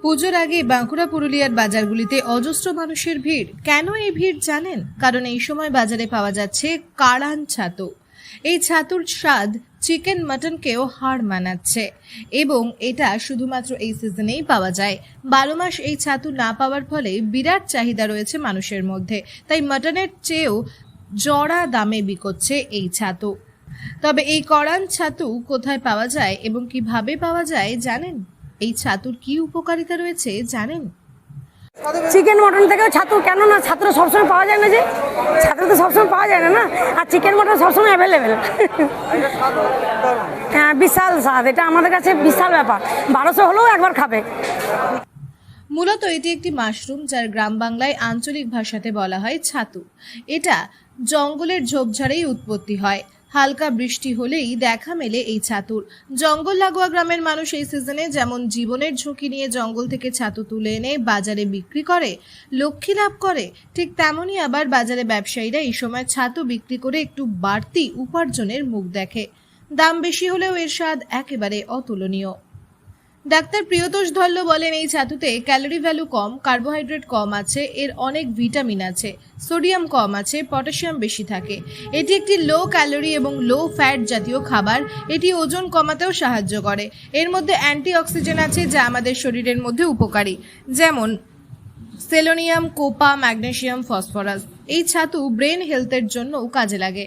পুজোর আগে বাঁকুড়া পুরুলিয়ার বাজারগুলিতে অজস্র মানুষের ভিড়। কেন এই ভিড় জানেন? কারণ এই সময় বাজারে পাওয়া যাচ্ছে কাড়ান ছাতু। এই ছাতুর স্বাদ চিকেন মাটনকেও হার মানাচ্ছে এবং এটা শুধুমাত্র এই সিজনেই পাওয়া যায়। 12 মাস এই ছাতু না পাওয়ার ফলে বিরাট চাহিদা রয়েছে মানুষের মধ্যে, তাই মাটনের চেয়েও জড়া দামে বিকোচ্ছে এই ছাতু। তবে এই কাড়ান ছাতু কোথায় পাওয়া যায় এবং কিভাবে পাওয়া যায় জানেন? এই ছাতুর কি উপকারিতা রয়েছে জানেন? চিকেন মটন থেকেও ছাতু, কেন না ছাতু সবসময় পাওয়া যায় না, যে ছাতু তো সবসময় পাওয়া যায় না, আর চিকেন মটন সবসময় অ্যাভেলেবেল। হ্যাঁ, বিশাল স্বাদ, এটা আমাদের কাছে বিশাল ব্যাপার। 1200 হলেও একবার খাবে। মূলত এটি একটি মাশরুম, যার গ্রাম বাংলায় আঞ্চলিক ভাষাতে বলা হয় ছাতু। এটা জঙ্গলের ঝোপঝাড়েই উৎপত্তি হয়। হালকা বৃষ্টি হলেই দেখা মেলে এই ছাতুর। জঙ্গল লাগোয়া গ্রামের মানুষ এই সিজনে যেমন জীবনের ঝুঁকি নিয়ে জঙ্গল থেকে ছাতু তুলে এনে বাজারে বিক্রি করে, লক্ষ্মী লাভ করে, ঠিক তেমনই আবার বাজারে ব্যবসায়ীরা এই সময় ছাতু বিক্রি করে একটু বাড়তি উপার্জনের মুখ দেখে। দাম বেশি হলেও এর স্বাদ একেবারে অতুলনীয়। ডাক্তার প্রিয়তোষ ধল্ল বলেন, এই ছাতুতে ক্যালোরি ভ্যালু কম, কার্বোহাইড্রেট কম আছে, এর অনেক ভিটামিন আছে, সোডিয়াম কম আছে, পটাশিয়াম বেশি থাকে। এটি একটি লো ক্যালোরি এবং লো ফ্যাট জাতীয় খাবার। এটি ওজন কমাতেও সাহায্য করে। এর মধ্যে অ্যান্টিঅক্সিডেন্ট আছে যা আমাদের শরীরের মধ্যে উপকারী, যেমন সেলেনিয়াম, কোপা, ম্যাগনেসিয়াম, ফসফরাস। এই ছাতু ব্রেন হেলথের জন্যও কাজে লাগে।